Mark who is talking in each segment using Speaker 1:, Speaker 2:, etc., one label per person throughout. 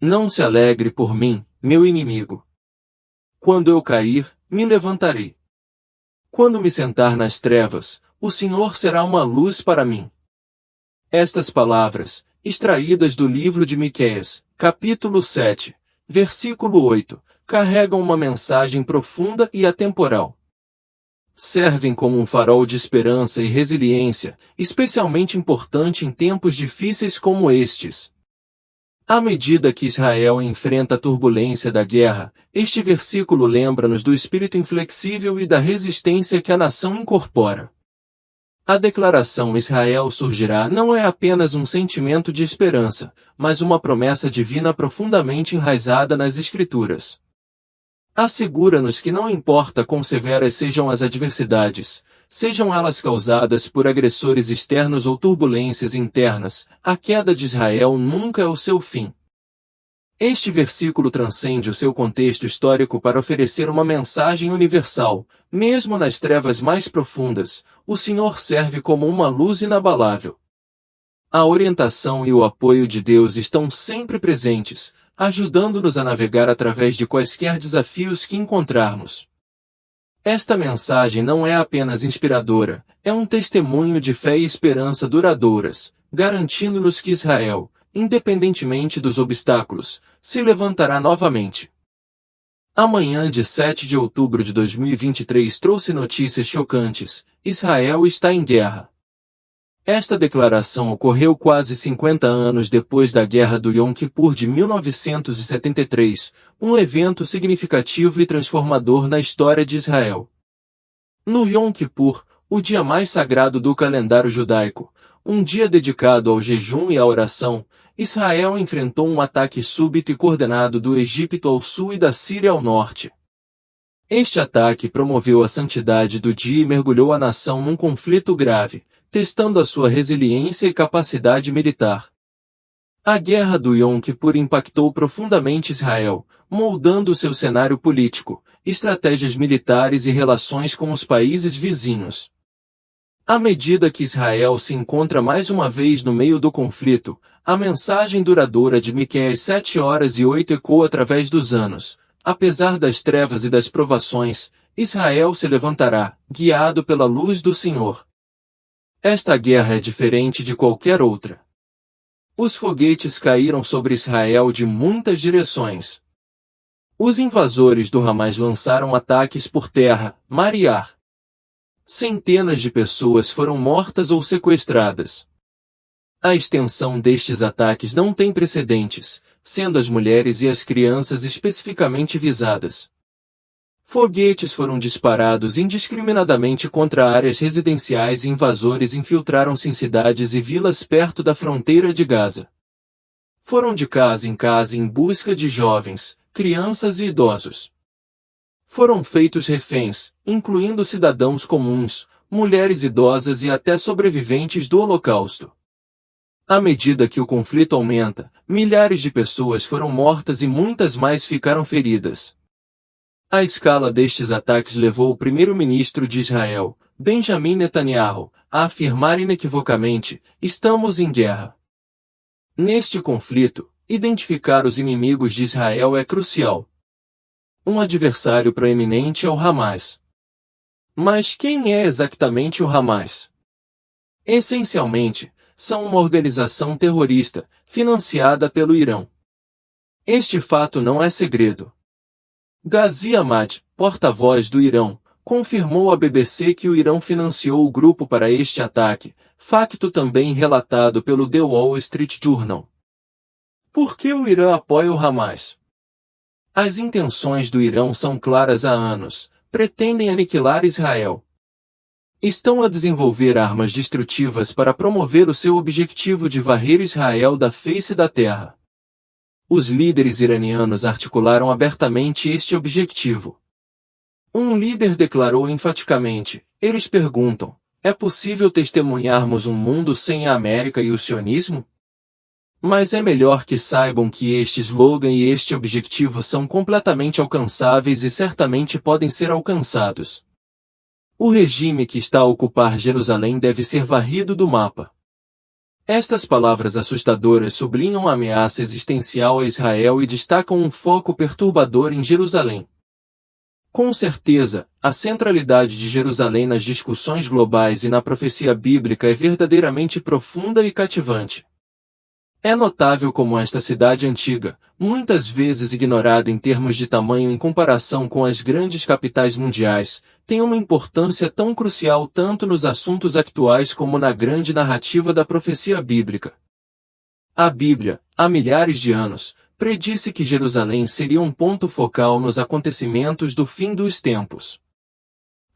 Speaker 1: Não se alegre por mim, meu inimigo. Quando eu cair, me levantarei. Quando me sentar nas trevas, o Senhor será uma luz para mim. Estas palavras, extraídas do livro de Miqueias, capítulo 7, versículo 8, carregam uma mensagem profunda e atemporal. Servem como um farol de esperança e resiliência, especialmente importante em tempos difíceis como estes. À medida que Israel enfrenta a turbulência da guerra, este versículo lembra-nos do espírito inflexível e da resistência que a nação incorpora. A declaração Israel surgirá não é apenas um sentimento de esperança, mas uma promessa divina profundamente enraizada nas Escrituras. Assegura-nos que não importa quão severas sejam as adversidades, sejam elas causadas por agressores externos ou turbulências internas, a queda de Israel nunca é o seu fim. Este versículo transcende o seu contexto histórico para oferecer uma mensagem universal. Mesmo nas trevas mais profundas, o Senhor serve como uma luz inabalável. A orientação e o apoio de Deus estão sempre presentes, ajudando-nos a navegar através de quaisquer desafios que encontrarmos. Esta mensagem não é apenas inspiradora, é um testemunho de fé e esperança duradouras, garantindo-nos que Israel, independentemente dos obstáculos, se levantará novamente. A manhã de 7 de outubro de 2023 trouxe notícias chocantes: Israel está em guerra. Esta declaração ocorreu quase 50 anos depois da Guerra do Yom Kippur de 1973, um evento significativo e transformador na história de Israel. No Yom Kippur, o dia mais sagrado do calendário judaico, um dia dedicado ao jejum e à oração, Israel enfrentou um ataque súbito e coordenado do Egito ao sul e da Síria ao norte. Este ataque promoveu a santidade do dia e mergulhou a nação num conflito grave, testando a sua resiliência e capacidade militar. A Guerra do Yom Kippur impactou profundamente Israel, moldando seu cenário político, estratégias militares e relações com os países vizinhos. À medida que Israel se encontra mais uma vez no meio do conflito, a mensagem duradoura de Miqueias 7:8 ecoa através dos anos. Apesar das trevas e das provações, Israel se levantará, guiado pela luz do Senhor. Esta guerra é diferente de qualquer outra. Os foguetes caíram sobre Israel de muitas direções. Os invasores do Hamas lançaram ataques por terra, mar e ar. Centenas de pessoas foram mortas ou sequestradas. A extensão destes ataques não tem precedentes, sendo as mulheres e as crianças especificamente visadas. Foguetes foram disparados indiscriminadamente contra áreas residenciais e invasores infiltraram-se em cidades e vilas perto da fronteira de Gaza. Foram de casa em busca de jovens, crianças e idosos. Foram feitos reféns, incluindo cidadãos comuns, mulheres idosas e até sobreviventes do Holocausto. À medida que o conflito aumenta, milhares de pessoas foram mortas e muitas mais ficaram feridas. A escala destes ataques levou o primeiro-ministro de Israel, Benjamin Netanyahu, a afirmar inequivocamente: estamos em guerra. Neste conflito, identificar os inimigos de Israel é crucial. Um adversário proeminente é o Hamas. Mas quem é exatamente o Hamas? Essencialmente, são uma organização terrorista, financiada pelo Irão. Este fato não é segredo. Ghazi Ahmad, porta-voz do Irão, confirmou à BBC que o Irão financiou o grupo para este ataque, facto também relatado pelo The Wall Street Journal. Por que o Irã apoia o Hamas? As intenções do Irão são claras há anos: pretendem aniquilar Israel. Estão a desenvolver armas destrutivas para promover o seu objetivo de varrer Israel da face da terra. Os líderes iranianos articularam abertamente este objetivo. Um líder declarou enfaticamente: eles perguntam, é possível testemunharmos um mundo sem a América e o sionismo? Mas é melhor que saibam que este slogan e este objetivo são completamente alcançáveis e certamente podem ser alcançados. O regime que está a ocupar Jerusalém deve ser varrido do mapa. Estas palavras assustadoras sublinham a ameaça existencial a Israel e destacam um foco perturbador em Jerusalém. Com certeza, a centralidade de Jerusalém nas discussões globais e na profecia bíblica é verdadeiramente profunda e cativante. É notável como esta cidade antiga, muitas vezes ignorada em termos de tamanho em comparação com as grandes capitais mundiais, tem uma importância tão crucial tanto nos assuntos atuais como na grande narrativa da profecia bíblica. A Bíblia, há milhares de anos, predisse que Jerusalém seria um ponto focal nos acontecimentos do fim dos tempos.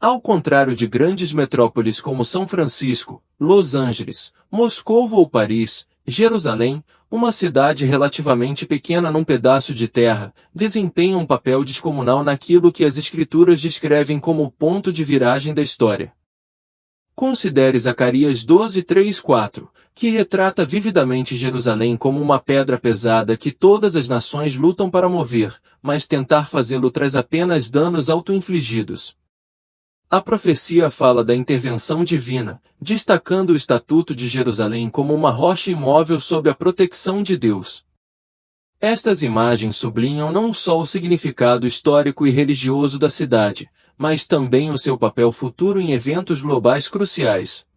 Speaker 1: Ao contrário de grandes metrópoles como São Francisco, Los Angeles, Moscou ou Paris, Jerusalém, uma cidade relativamente pequena num pedaço de terra, desempenha um papel descomunal naquilo que as Escrituras descrevem como o ponto de viragem da história. Considere Zacarias 12:3-4, que retrata vividamente Jerusalém como uma pedra pesada que todas as nações lutam para mover, mas tentar fazê-lo traz apenas danos auto-infligidos. A profecia fala da intervenção divina, destacando o estatuto de Jerusalém como uma rocha imóvel sob a proteção de Deus. Estas imagens sublinham não só o significado histórico e religioso da cidade, mas também o seu papel futuro em eventos globais cruciais.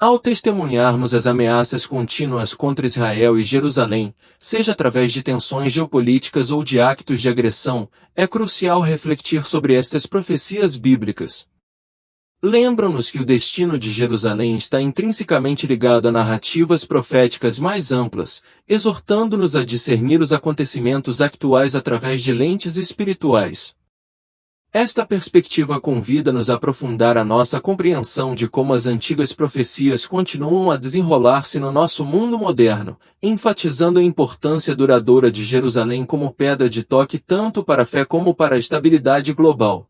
Speaker 1: Ao testemunharmos as ameaças contínuas contra Israel e Jerusalém, seja através de tensões geopolíticas ou de actos de agressão, é crucial refletir sobre estas profecias bíblicas. Lembram-nos que o destino de Jerusalém está intrinsecamente ligado a narrativas proféticas mais amplas, exortando-nos a discernir os acontecimentos atuais através de lentes espirituais. Esta perspectiva convida-nos a aprofundar a nossa compreensão de como as antigas profecias continuam a desenrolar-se no nosso mundo moderno, enfatizando a importância duradoura de Jerusalém como pedra de toque tanto para a fé como para a estabilidade global.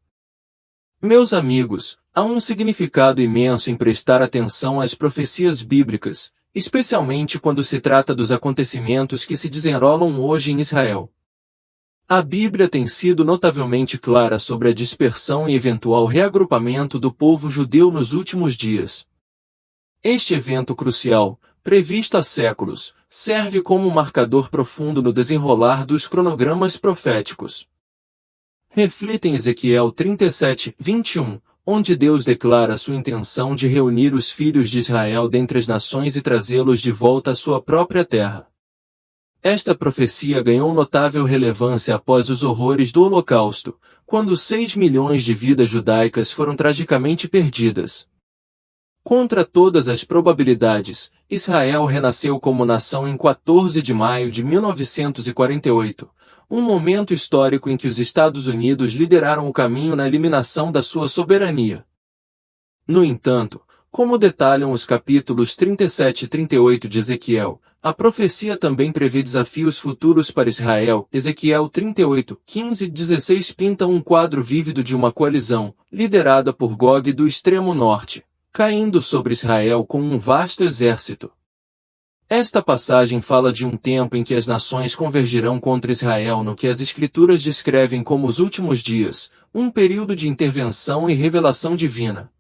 Speaker 1: Meus amigos, há um significado imenso em prestar atenção às profecias bíblicas, especialmente quando se trata dos acontecimentos que se desenrolam hoje em Israel. A Bíblia tem sido notavelmente clara sobre a dispersão e eventual reagrupamento do povo judeu nos últimos dias. Este evento crucial, previsto há séculos, serve como um marcador profundo no desenrolar dos cronogramas proféticos. Reflita em Ezequiel 37:21, onde Deus declara sua intenção de reunir os filhos de Israel dentre as nações e trazê-los de volta à sua própria terra. Esta profecia ganhou notável relevância após os horrores do Holocausto, quando 6 milhões de vidas judaicas foram tragicamente perdidas. Contra todas as probabilidades, Israel renasceu como nação em 14 de maio de 1948, um momento histórico em que os Estados Unidos lideraram o caminho na eliminação da sua soberania. No entanto, como detalham os capítulos 37 e 38 de Ezequiel, a profecia também prevê desafios futuros para Israel. Ezequiel 38:15-16 pinta um quadro vívido de uma coalizão, liderada por Gog do extremo norte, caindo sobre Israel com um vasto exército. Esta passagem fala de um tempo em que as nações convergirão contra Israel no que as Escrituras descrevem como os últimos dias, um período de intervenção e revelação divina.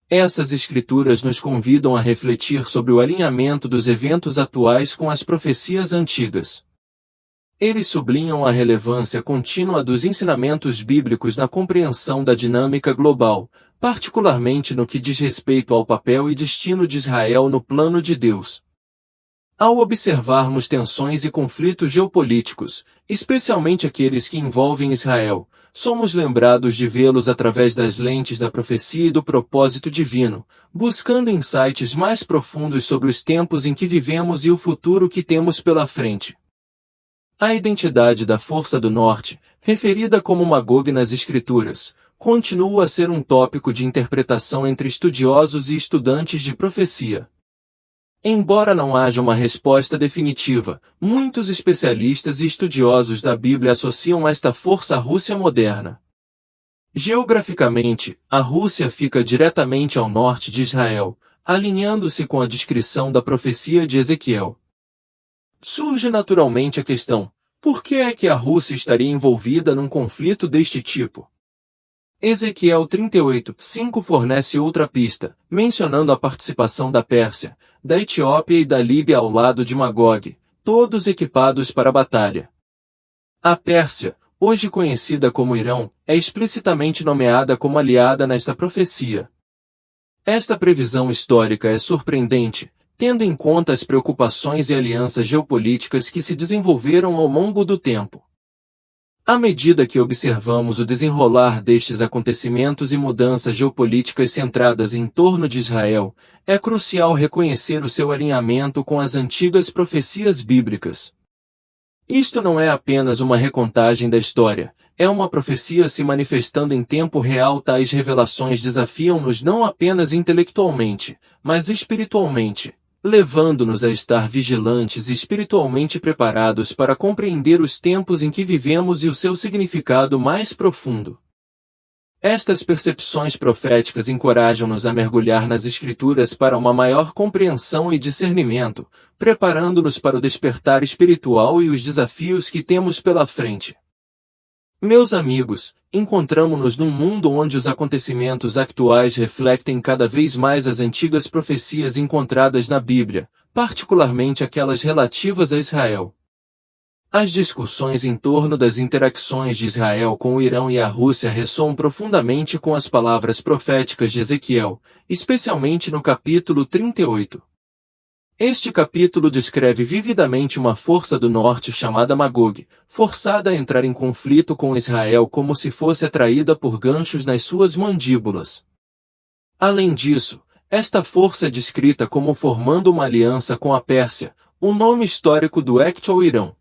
Speaker 1: Essas escrituras nos convidam a refletir sobre o alinhamento dos eventos atuais com as profecias antigas. Eles sublinham a relevância contínua dos ensinamentos bíblicos na compreensão da dinâmica global, particularmente no que diz respeito ao papel e destino de Israel no plano de Deus. Ao observarmos tensões e conflitos geopolíticos, especialmente aqueles que envolvem Israel, somos lembrados de vê-los através das lentes da profecia e do propósito divino, buscando insights mais profundos sobre os tempos em que vivemos e o futuro que temos pela frente. A identidade da Força do Norte, referida como Magog nas Escrituras, continua a ser um tópico de interpretação entre estudiosos e estudantes de profecia. Embora não haja uma resposta definitiva, muitos especialistas e estudiosos da Bíblia associam esta força à Rússia moderna. Geograficamente, a Rússia fica diretamente ao norte de Israel, alinhando-se com a descrição da profecia de Ezequiel. Surge naturalmente a questão: por que é que a Rússia estaria envolvida num conflito deste tipo? Ezequiel 38:5 fornece outra pista, mencionando a participação da Pérsia, da Etiópia e da Líbia ao lado de Magog, todos equipados para a batalha. A Pérsia, hoje conhecida como Irão, é explicitamente nomeada como aliada nesta profecia. Esta previsão histórica é surpreendente, tendo em conta as preocupações e alianças geopolíticas que se desenvolveram ao longo do tempo. À medida que observamos o desenrolar destes acontecimentos e mudanças geopolíticas centradas em torno de Israel, é crucial reconhecer o seu alinhamento com as antigas profecias bíblicas. Isto não é apenas uma recontagem da história, é uma profecia se manifestando em tempo real. Tais revelações desafiam-nos não apenas intelectualmente, mas espiritualmente, levando-nos a estar vigilantes e espiritualmente preparados para compreender os tempos em que vivemos e o seu significado mais profundo. Estas percepções proféticas encorajam-nos a mergulhar nas Escrituras para uma maior compreensão e discernimento, preparando-nos para o despertar espiritual e os desafios que temos pela frente. Meus amigos, encontramo-nos num mundo onde os acontecimentos atuais refletem cada vez mais as antigas profecias encontradas na Bíblia, particularmente aquelas relativas a Israel. As discussões em torno das interações de Israel com o Irão e a Rússia ressoam profundamente com as palavras proféticas de Ezequiel, especialmente no capítulo 38. Este capítulo descreve vividamente uma força do norte chamada Magog, forçada a entrar em conflito com Israel como se fosse atraída por ganchos nas suas mandíbulas. Além disso, esta força é descrita como formando uma aliança com a Pérsia, o nome histórico do actual Irão.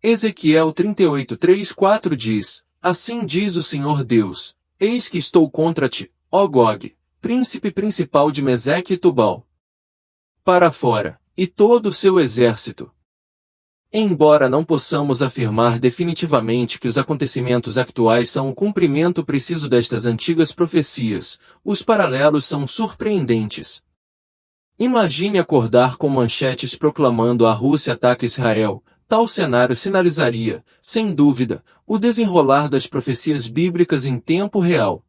Speaker 1: Ezequiel 38:3-4 diz: Assim diz o Senhor Deus, eis que estou contra ti, ó Gog, príncipe principal de Meseque e Tubal, para fora, e todo o seu exército. Embora não possamos afirmar definitivamente que os acontecimentos atuais são o cumprimento preciso destas antigas profecias, os paralelos são surpreendentes. Imagine acordar com manchetes proclamando a Rússia ataca Israel. Tal cenário sinalizaria, sem dúvida, o desenrolar das profecias bíblicas em tempo real.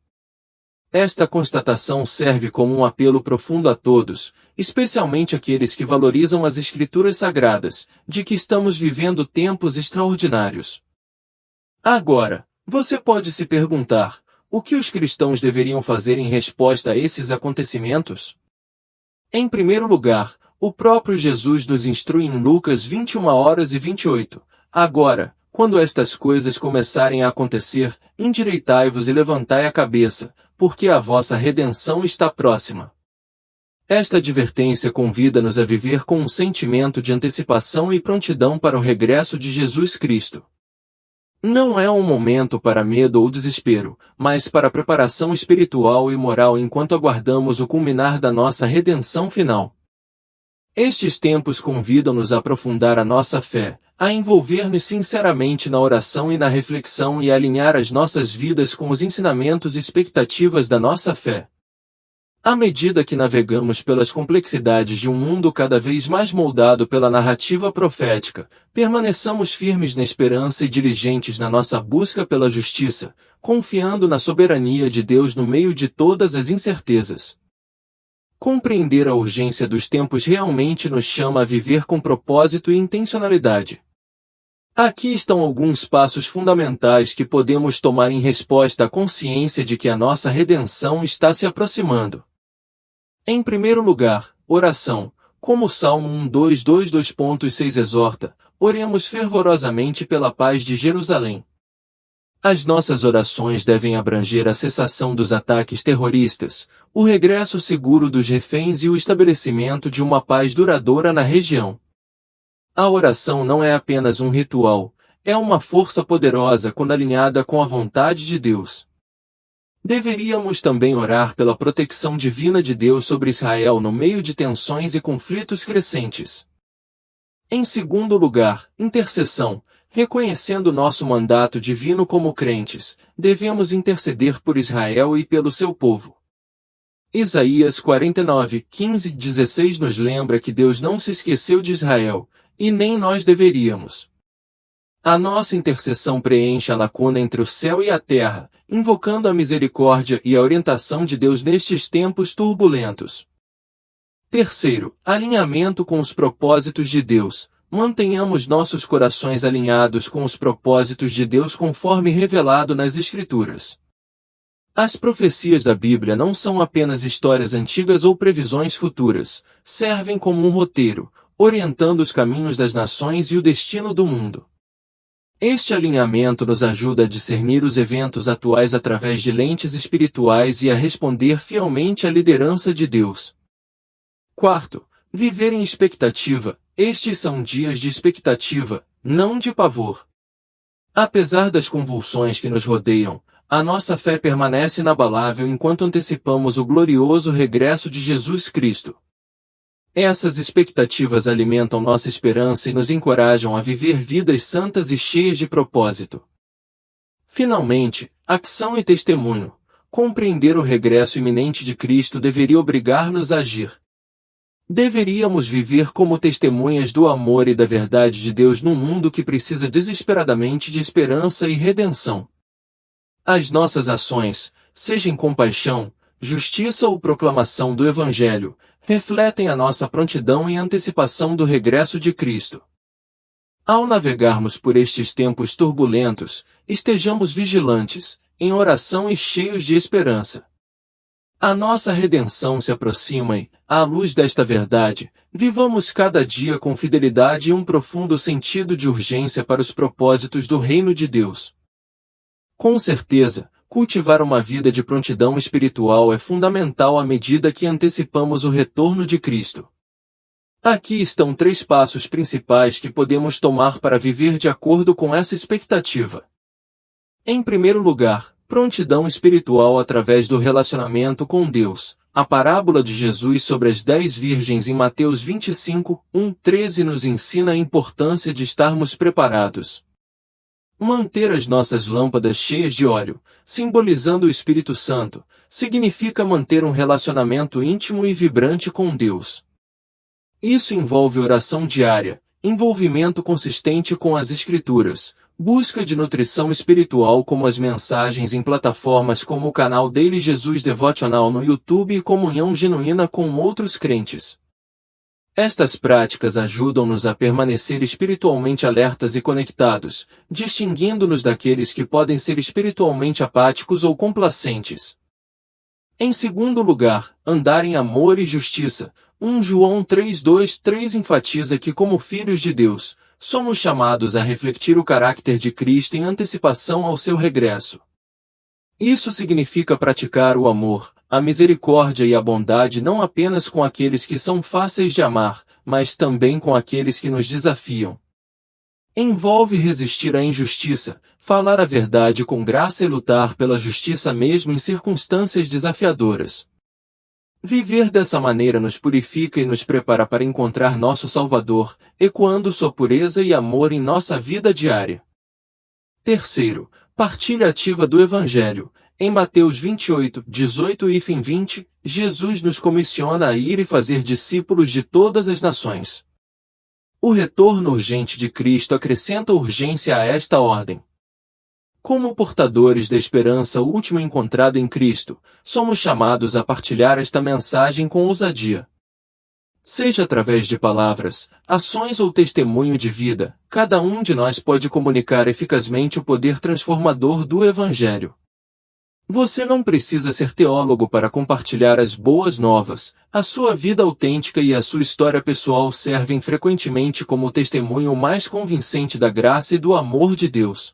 Speaker 1: Esta constatação serve como um apelo profundo a todos, especialmente aqueles que valorizam as Escrituras Sagradas, de que estamos vivendo tempos extraordinários. Agora, você pode se perguntar, o que os cristãos deveriam fazer em resposta a esses acontecimentos? Em primeiro lugar, o próprio Jesus nos instrui em Lucas 21:28. Agora, quando estas coisas começarem a acontecer, endireitai-vos e levantai a cabeça, porque a vossa redenção está próxima. Esta advertência convida-nos a viver com um sentimento de antecipação e prontidão para o regresso de Jesus Cristo. Não é um momento para medo ou desespero, mas para preparação espiritual e moral enquanto aguardamos o culminar da nossa redenção final. Estes tempos convidam-nos a aprofundar a nossa fé, a envolver-nos sinceramente na oração e na reflexão e a alinhar as nossas vidas com os ensinamentos e expectativas da nossa fé. À medida que navegamos pelas complexidades de um mundo cada vez mais moldado pela narrativa profética, permaneçamos firmes na esperança e diligentes na nossa busca pela justiça, confiando na soberania de Deus no meio de todas as incertezas. Compreender a urgência dos tempos realmente nos chama a viver com propósito e intencionalidade. Aqui estão alguns passos fundamentais que podemos tomar em resposta à consciência de que a nossa redenção está se aproximando. Em primeiro lugar, oração. Como o Salmo 1:2:2.6 exorta, oremos fervorosamente pela paz de Jerusalém. As nossas orações devem abranger a cessação dos ataques terroristas, o regresso seguro dos reféns e o estabelecimento de uma paz duradoura na região. A oração não é apenas um ritual, é uma força poderosa quando alinhada com a vontade de Deus. Deveríamos também orar pela proteção divina de Deus sobre Israel no meio de tensões e conflitos crescentes. Em segundo lugar, intercessão. Reconhecendo nosso mandato divino como crentes, devemos interceder por Israel e pelo seu povo. Isaías 49:15-16 nos lembra que Deus não se esqueceu de Israel, e nem nós deveríamos. A nossa intercessão preenche a lacuna entre o céu e a terra, invocando a misericórdia e a orientação de Deus nestes tempos turbulentos. Terceiro, alinhamento com os propósitos de Deus. Mantenhamos nossos corações alinhados com os propósitos de Deus conforme revelado nas Escrituras. As profecias da Bíblia não são apenas histórias antigas ou previsões futuras, servem como um roteiro, orientando os caminhos das nações e o destino do mundo. Este alinhamento nos ajuda a discernir os eventos atuais através de lentes espirituais e a responder fielmente à liderança de Deus. Quarto, viver em expectativa. Estes são dias de expectativa, não de pavor. Apesar das convulsões que nos rodeiam, a nossa fé permanece inabalável enquanto antecipamos o glorioso regresso de Jesus Cristo. Essas expectativas alimentam nossa esperança e nos encorajam a viver vidas santas e cheias de propósito. Finalmente, ação e testemunho. Compreender o regresso iminente de Cristo deveria obrigar-nos a agir. Deveríamos viver como testemunhas do amor e da verdade de Deus num mundo que precisa desesperadamente de esperança e redenção. As nossas ações, seja em compaixão, justiça ou proclamação do Evangelho, refletem a nossa prontidão e antecipação do regresso de Cristo. Ao navegarmos por estes tempos turbulentos, estejamos vigilantes, em oração e cheios de esperança. A nossa redenção se aproxima e, à luz desta verdade, vivamos cada dia com fidelidade e um profundo sentido de urgência para os propósitos do Reino de Deus. Com certeza, cultivar uma vida de prontidão espiritual é fundamental à medida que antecipamos o retorno de Cristo. Aqui estão 3 passos principais que podemos tomar para viver de acordo com essa expectativa. Em primeiro lugar, prontidão espiritual através do relacionamento com Deus. A parábola de Jesus sobre as 10 virgens em Mateus 25, 1-13 nos ensina a importância de estarmos preparados. Manter as nossas lâmpadas cheias de óleo, simbolizando o Espírito Santo, significa manter um relacionamento íntimo e vibrante com Deus. Isso envolve oração diária, envolvimento consistente com as Escrituras, busca de nutrição espiritual como as mensagens em plataformas como o canal Daily Jesus Devotional no YouTube e comunhão genuína com outros crentes. Estas práticas ajudam-nos a permanecer espiritualmente alertas e conectados, distinguindo-nos daqueles que podem ser espiritualmente apáticos ou complacentes. Em segundo lugar, andar em amor e justiça. 1 João 3:2-3 enfatiza que como filhos de Deus, somos chamados a refletir o caráter de Cristo em antecipação ao seu regresso. Isso significa praticar o amor, a misericórdia e a bondade não apenas com aqueles que são fáceis de amar, mas também com aqueles que nos desafiam. Envolve resistir à injustiça, falar a verdade com graça e lutar pela justiça mesmo em circunstâncias desafiadoras. Viver dessa maneira nos purifica e nos prepara para encontrar nosso Salvador, ecoando sua pureza e amor em nossa vida diária. Terceiro, partilha ativa do Evangelho. Em Mateus 28, 18 e 20, Jesus nos comissiona a ir e fazer discípulos de todas as nações. O retorno urgente de Cristo acrescenta urgência a esta ordem. Como portadores da esperança última encontrada em Cristo, somos chamados a partilhar esta mensagem com ousadia. Seja através de palavras, ações ou testemunho de vida, cada um de nós pode comunicar eficazmente o poder transformador do Evangelho. Você não precisa ser teólogo para compartilhar as boas novas. A sua vida autêntica e a sua história pessoal servem frequentemente como o testemunho mais convincente da graça e do amor de Deus.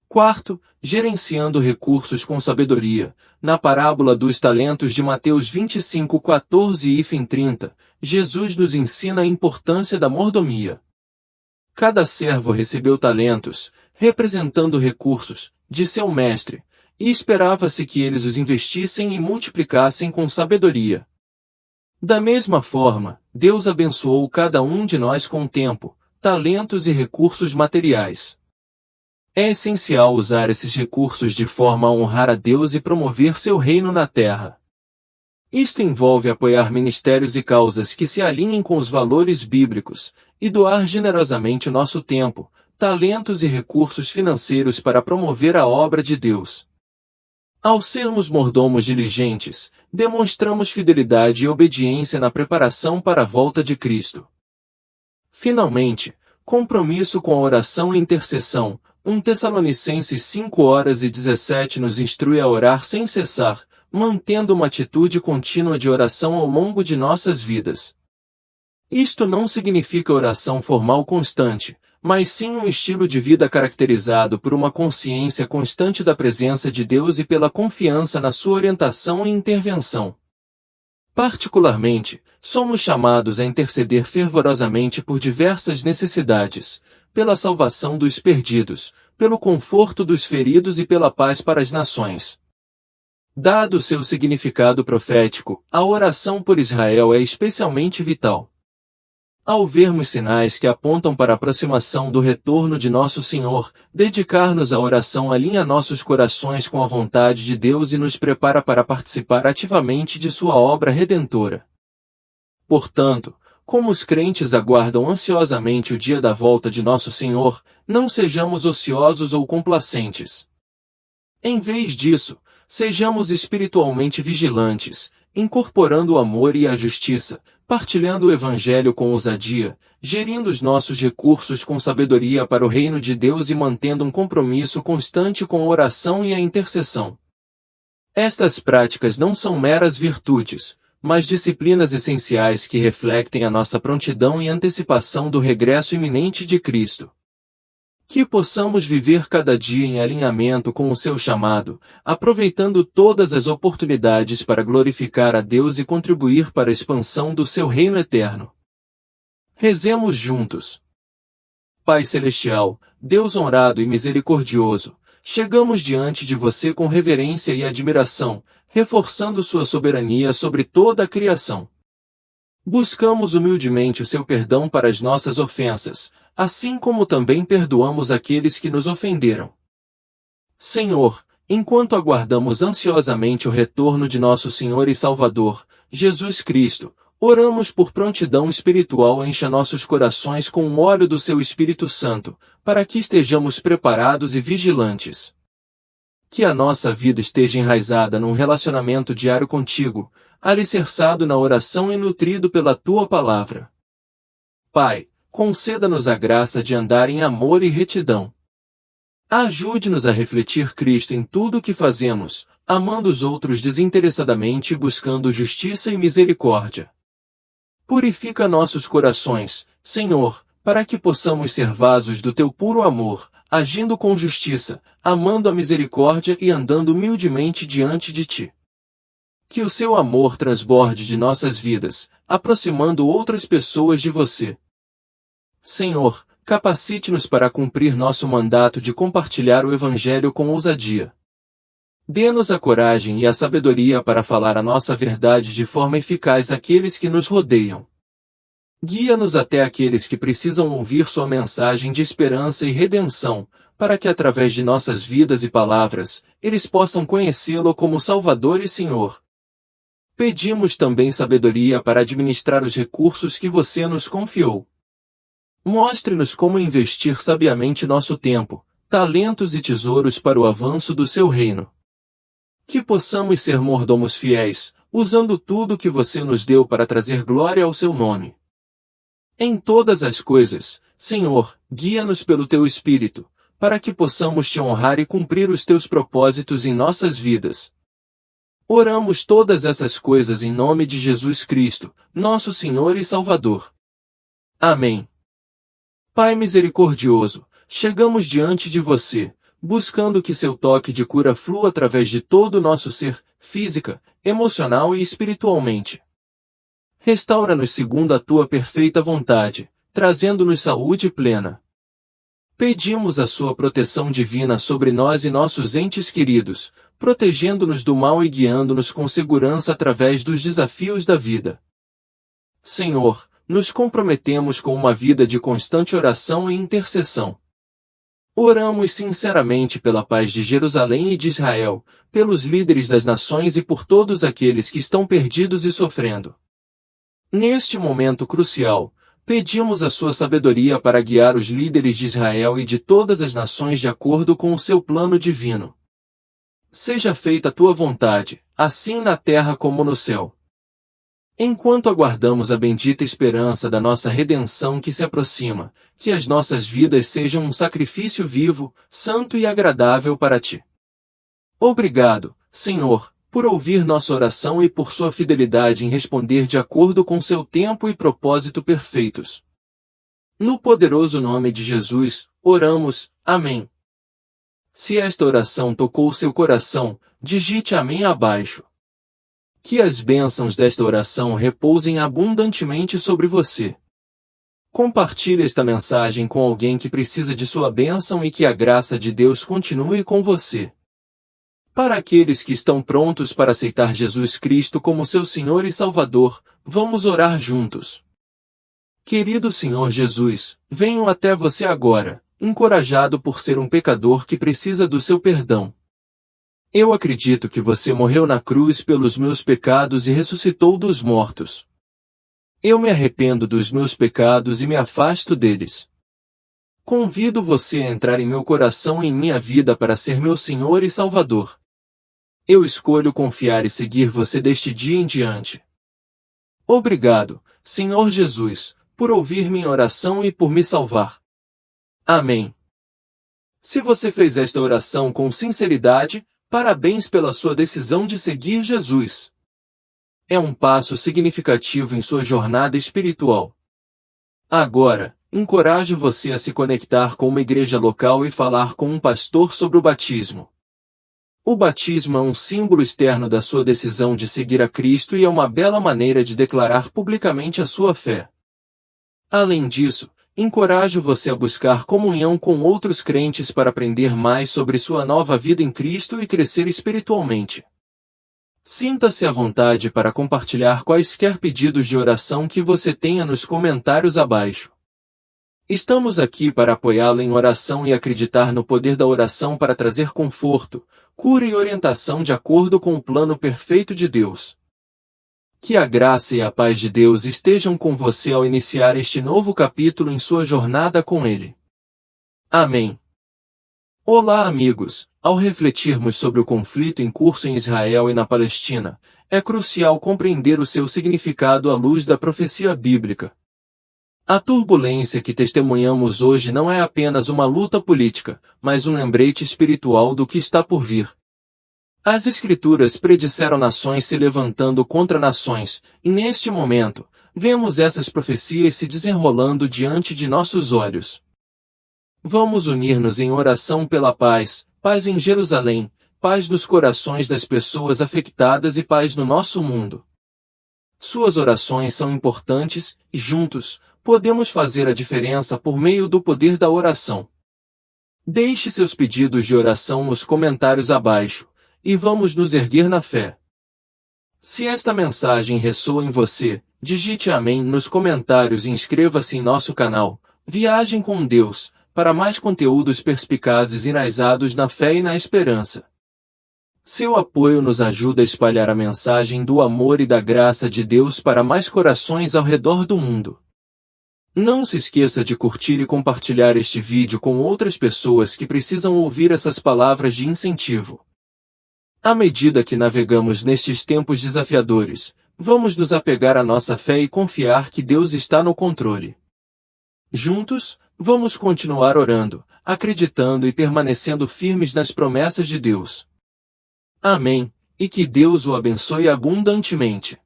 Speaker 1: Quarto, gerenciando recursos com sabedoria. Na parábola dos talentos de Mateus 25, 14 e 30, Jesus nos ensina a importância da mordomia. Cada servo recebeu talentos, representando recursos, de seu mestre, e esperava-se que eles os investissem e multiplicassem com sabedoria. Da mesma forma, Deus abençoou cada um de nós com tempo, talentos e recursos materiais. É essencial usar esses recursos de forma a honrar a Deus e promover seu reino na terra. Isto envolve apoiar ministérios e causas que se alinhem com os valores bíblicos, e doar generosamente o nosso tempo, talentos e recursos financeiros para promover a obra de Deus. Ao sermos mordomos diligentes, demonstramos fidelidade e obediência na preparação para a volta de Cristo. Finalmente, compromisso com a oração e intercessão. 1 Tessalonicenses 5:17 nos instrui a orar sem cessar, mantendo uma atitude contínua de oração ao longo de nossas vidas. Isto não significa oração formal constante, mas sim um estilo de vida caracterizado por uma consciência constante da presença de Deus e pela confiança na sua orientação e intervenção. Particularmente, somos chamados a interceder fervorosamente por diversas necessidades, pela salvação dos perdidos, pelo conforto dos feridos e pela paz para as nações. Dado seu significado profético, a oração por Israel é especialmente vital. Ao vermos sinais que apontam para a aproximação do retorno de nosso Senhor, dedicar-nos à oração alinha nossos corações com a vontade de Deus e nos prepara para participar ativamente de sua obra redentora. Portanto, como os crentes aguardam ansiosamente o dia da volta de nosso Senhor, não sejamos ociosos ou complacentes. Em vez disso, sejamos espiritualmente vigilantes, incorporando o amor e a justiça, partilhando o Evangelho com ousadia, gerindo os nossos recursos com sabedoria para o reino de Deus e mantendo um compromisso constante com a oração e a intercessão. Estas práticas não são meras virtudes, mas disciplinas essenciais que refletem a nossa prontidão e antecipação do regresso iminente de Cristo. Que possamos viver cada dia em alinhamento com o seu chamado, aproveitando todas as oportunidades para glorificar a Deus e contribuir para a expansão do seu reino eterno. Rezemos juntos. Pai Celestial, Deus honrado e misericordioso, chegamos diante de você com reverência e admiração, reforçando sua soberania sobre toda a criação. Buscamos humildemente o seu perdão para as nossas ofensas, assim como também perdoamos aqueles que nos ofenderam. Senhor, enquanto aguardamos ansiosamente o retorno de nosso Senhor e Salvador, Jesus Cristo, oramos por prontidão espiritual. Encha nossos corações com o óleo do seu Espírito Santo, para que estejamos preparados e vigilantes. Que a nossa vida esteja enraizada num relacionamento diário contigo, alicerçado na oração e nutrido pela tua palavra. Pai, conceda-nos a graça de andar em amor e retidão. Ajude-nos a refletir Cristo em tudo o que fazemos, amando os outros desinteressadamente e buscando justiça e misericórdia. Purifica nossos corações, Senhor, para que possamos ser vasos do teu puro amor, agindo com justiça, amando a misericórdia e andando humildemente diante de ti. Que o seu amor transborde de nossas vidas, aproximando outras pessoas de você. Senhor, capacite-nos para cumprir nosso mandato de compartilhar o Evangelho com ousadia. Dê-nos a coragem e a sabedoria para falar a nossa verdade de forma eficaz àqueles que nos rodeiam. Guia-nos até aqueles que precisam ouvir sua mensagem de esperança e redenção, para que através de nossas vidas e palavras, eles possam conhecê-lo como Salvador e Senhor. Pedimos também sabedoria para administrar os recursos que você nos confiou. Mostre-nos como investir sabiamente nosso tempo, talentos e tesouros para o avanço do seu reino. Que possamos ser mordomos fiéis, usando tudo que você nos deu para trazer glória ao seu nome. Em todas as coisas, Senhor, guia-nos pelo teu Espírito, para que possamos te honrar e cumprir os teus propósitos em nossas vidas. Oramos todas essas coisas em nome de Jesus Cristo, nosso Senhor e Salvador. Amém. Pai misericordioso, chegamos diante de você, buscando que seu toque de cura flua através de todo o nosso ser, física, emocional e espiritualmente. Restaura-nos segundo a tua perfeita vontade, trazendo-nos saúde plena. Pedimos a sua proteção divina sobre nós e nossos entes queridos, protegendo-nos do mal e guiando-nos com segurança através dos desafios da vida. Senhor, nos comprometemos com uma vida de constante oração e intercessão. Oramos sinceramente pela paz de Jerusalém e de Israel, pelos líderes das nações e por todos aqueles que estão perdidos e sofrendo. Neste momento crucial, Pedimos a sua sabedoria para guiar os líderes de Israel e de todas as nações de acordo com o seu plano divino. Seja feita a tua vontade, assim na terra como no céu. Enquanto aguardamos a bendita esperança da nossa redenção que se aproxima, que as nossas vidas sejam um sacrifício vivo, santo e agradável para ti. Obrigado, Senhor, por ouvir nossa oração e por sua fidelidade em responder de acordo com seu tempo e propósito perfeitos. No poderoso nome de Jesus, oramos. Amém. Se esta oração tocou seu coração, digite amém abaixo. Que as bênçãos desta oração repousem abundantemente sobre você. Compartilhe esta mensagem com alguém que precisa de sua bênção e que a graça de Deus continue com você. Para aqueles que estão prontos para aceitar Jesus Cristo como seu Senhor e Salvador, vamos orar juntos. Querido Senhor Jesus, venho até você agora, encorajado por ser um pecador que precisa do seu perdão. Eu acredito que você morreu na cruz pelos meus pecados e ressuscitou dos mortos. Eu me arrependo dos meus pecados e me afasto deles. Convido você a entrar em meu coração e em minha vida para ser meu Senhor e Salvador. Eu escolho confiar e seguir você deste dia em diante. Obrigado, Senhor Jesus, por ouvir minha oração e por me salvar. Amém. Se você fez esta oração com sinceridade, parabéns pela sua decisão de seguir Jesus. É um passo significativo em sua jornada espiritual. Agora, encorajo você a se conectar com uma igreja local e falar com um pastor sobre o batismo. O batismo é um símbolo externo da sua decisão de seguir a Cristo e é uma bela maneira de declarar publicamente a sua fé. Além disso, encorajo você a buscar comunhão com outros crentes para aprender mais sobre sua nova vida em Cristo e crescer espiritualmente. Sinta-se à vontade para compartilhar quaisquer pedidos de oração que você tenha nos comentários abaixo. Estamos aqui para apoiá-lo em oração e acreditar no poder da oração para trazer conforto, cura e orientação de acordo com o plano perfeito de Deus. Que a graça e a paz de Deus estejam com você ao iniciar este novo capítulo em sua jornada com Ele. Amém. Olá, amigos! Ao refletirmos sobre o conflito em curso em Israel e na Palestina, é crucial compreender o seu significado à luz da profecia bíblica. A turbulência que testemunhamos hoje não é apenas uma luta política, mas um lembrete espiritual do que está por vir. As Escrituras predisseram nações se levantando contra nações, e neste momento, vemos essas profecias se desenrolando diante de nossos olhos. Vamos unir-nos em oração pela paz, paz em Jerusalém, paz nos corações das pessoas afetadas e paz no nosso mundo. Suas orações são importantes, e juntos, podemos fazer a diferença por meio do poder da oração. Deixe seus pedidos de oração nos comentários abaixo, e vamos nos erguer na fé. Se esta mensagem ressoa em você, digite amém nos comentários e inscreva-se em nosso canal, Viagem com Deus, para mais conteúdos perspicazes e enraizados na fé e na esperança. Seu apoio nos ajuda a espalhar a mensagem do amor e da graça de Deus para mais corações ao redor do mundo. Não se esqueça de curtir e compartilhar este vídeo com outras pessoas que precisam ouvir essas palavras de incentivo. À medida que navegamos nestes tempos desafiadores, vamos nos apegar à nossa fé e confiar que Deus está no controle. Juntos, vamos continuar orando, acreditando e permanecendo firmes nas promessas de Deus. Amém, e que Deus o abençoe abundantemente.